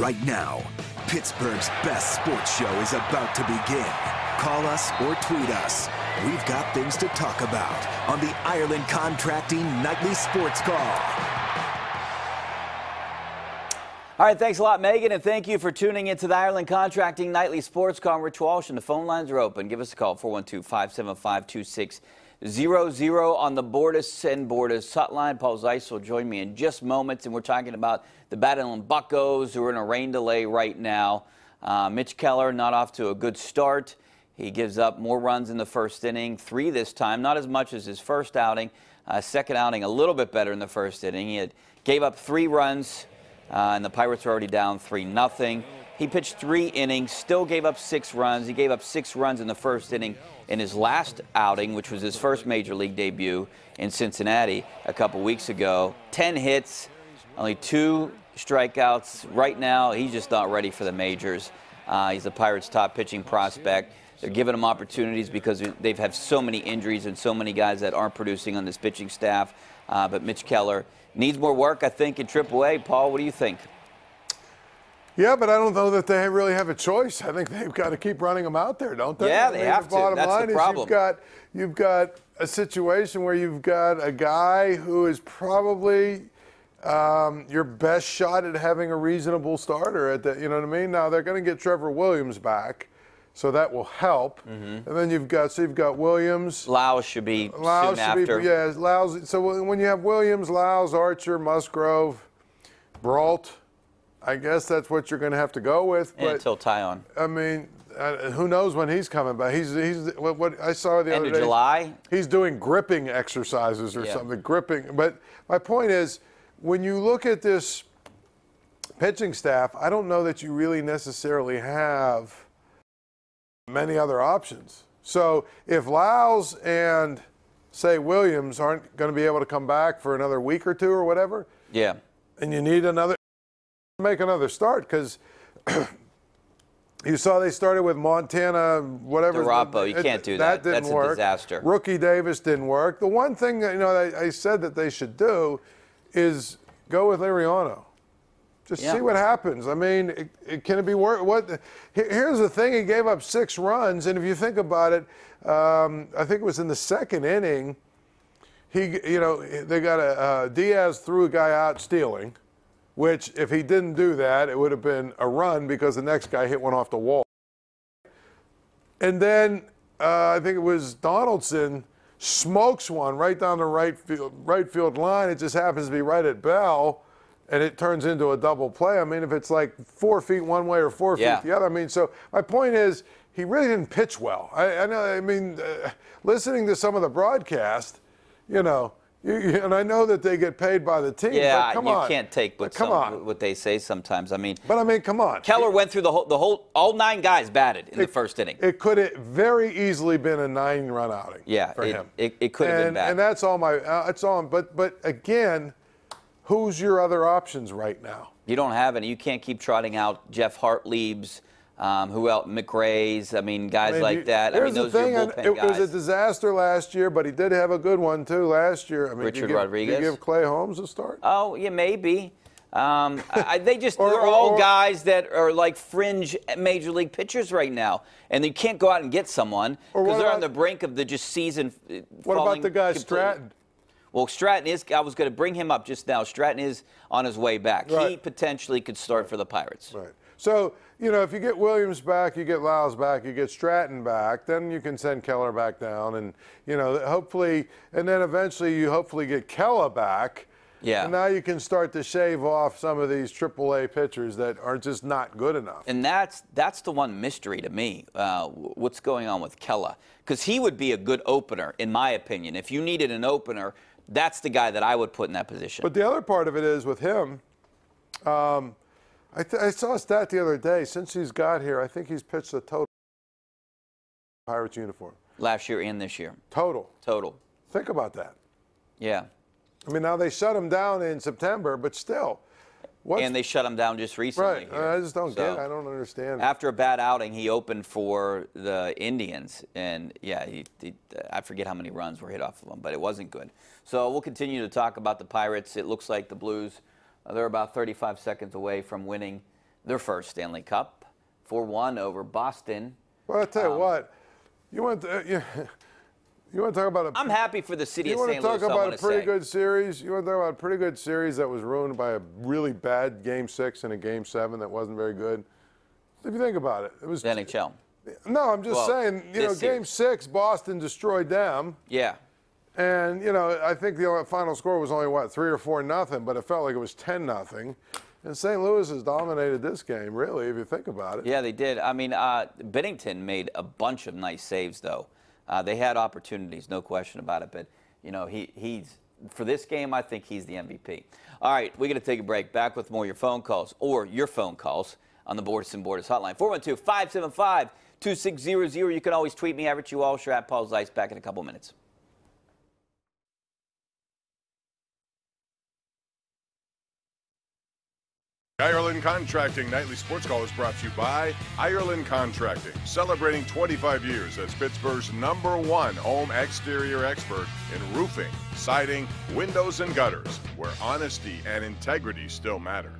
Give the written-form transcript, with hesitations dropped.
Right now, Pittsburgh's best sports show is about to begin. Call us or tweet us. We've got things to talk about on the Ireland Contracting Nightly Sports Call. All right, thanks a lot, Megan, and thank you for tuning into the Ireland Contracting Nightly Sports Call. I'm Rich Walsh, and the phone lines are open. Give us a call, 412-575-2600 on the Bordas and Bordas hotline. Paul Zeise will join me in just moments, and we're talking about the Battling Buccos, who are in a rain delay right now. Mitch Keller not off to a good start. He gives up more runs in the first inning, 3 this time, not as much as his first outing. Second outing, a little bit better in the first inning. He gave up 3 runs. And the Pirates are already down 3-0. He pitched 3 innings, still gave up 6 runs. He gave up 6 runs in the first inning in his last outing, which was his first major league debut in Cincinnati a couple weeks ago. 10 hits, only 2 strikeouts. Right now, he's just not ready for the majors. He's the Pirates' top pitching prospect. They're giving him opportunities because they've had so many injuries and so many guys that aren't producing on this pitching staff. But Mitch Keller needs more work, I think, in AAA. Paul, what do you think? Yeah, but I don't know that they really have a choice. I think they've got to keep running him out there, don't they? Yeah, they have to. That's the problem. You've got a situation where you've got a guy who is probably your best shot at having a reasonable starter at that. You know what I mean? Now they're going to get Trevor Williams back, so that will help. And then you've got Williams. Lausz should be soon after. Yeah, Lausz. So when you have Williams, Lausz, Archer, Musgrove, Brault, I guess that's what you're going to have to go with. But, until Tyon. I mean, who knows when he's coming back? He's what I saw the other day. End of July. He's doing gripping exercises or something. Gripping. But my point is, when you look at this pitching staff, I don't know that you really necessarily have many other options. So if Lausz and, say, Williams aren't going to be able to come back for another week or 2 or whatever, and you need make another start, because you saw they started with Montana, whatever. DeRapo, you can't do that. That didn't That's work. a disaster. Rookie Davis didn't work. The one thing that, I said that they should do is go with Liriano. Just see what happens. I mean, can it be worse? Here's the thing: he gave up 6 runs, and if you think about it, I think it was in the second inning. They got Diaz threw a guy out stealing, which if he didn't do that, it would have been a run because the next guy hit one off the wall. And then I think it was Donaldson smokes one right down the right field line. It just happens to be right at Bell. And it turns into a double play. I mean, if it's like 4 feet one way or 4 feet the other. I mean, so my point is, he really didn't pitch well. I know. I mean, listening to some of the broadcast, and I know that they get paid by the team. Yeah, but come on. You can't take what they say sometimes. I mean, come on. Keller went through all 9 guys batted in the first inning. It could have very easily been a 9-run outing. For him. It could have been bad. And that's all that's all. But again, who's your other options right now? You don't have any. You can't keep trotting out Jeff Hartliebs, who else? McRae's. I mean, guys like that. Here's those the thing. are your bullpen guys. It was a disaster last year, but he did have a good one too last year. I mean, Richard Rodriguez. Do you give Clay Holmes a start? Oh, yeah, maybe. They're all guys that are like fringe major league pitchers right now, and you can't go out and get someone because they're on the brink of the season. What about the guy Stratton? Well, Stratton is. I was going to bring him up just now. Stratton is on his way back. He potentially could start for the Pirates. Right. So, if you get Williams back, you get Lausz back, you get Stratton back, then you can send Keller back down, and hopefully, and then eventually you hopefully get Keller back. Yeah. And now you can start to shave off some of these AAA pitchers that are just not good enough. And that's the one mystery to me. What's going on with Keller? Because he would be a good opener, in my opinion. If you needed an opener, that's the guy that I would put in that position. But the other part of it is with him, I saw a stat the other day. Since he's got here, I think he's pitched a total Pirates uniform. Last year and this year. Total. Think about that. Yeah. I mean, now they shut him down in September, but still. And they shut him down just recently. Right. I just don't get it. I don't understand. After a bad outing, he opened for the Indians. And, I forget how many runs were hit off of him, but it wasn't good. So we'll continue to talk about the Pirates. It looks like the Blues, they're about 35 seconds away from winning their first Stanley Cup, 4-1 over Boston. Well, I'll tell you what, you want to talk about I'm happy for the city of St. Louis. You want to talk about a pretty good series? You want to talk about a pretty good series that was ruined by a really bad Game 6 and a Game 7 that wasn't very good? If you think about it, it was the NHL. No, I'm just saying, Game 6, Boston destroyed them. Yeah. And, I think the final score was only, 3 or 4-0, but it felt like it was 10-0. And St. Louis has dominated this game, really, if you think about it. Yeah, they did. I mean, Binnington made a bunch of nice saves, though. They had opportunities, no question about it. But, he's for this game, I think he's the MVP. All right, we're going to take a break. Back with more of your phone calls on the Borders and Borders hotline. 412-575-2600. You can always tweet me, @Walsh or @Paul Zeise. Back in a couple minutes. Ireland Contracting Nightly Sports Call is brought to you by Ireland Contracting, celebrating 25 years as Pittsburgh's #1 home exterior expert in roofing, siding, windows, and gutters, where honesty and integrity still matter.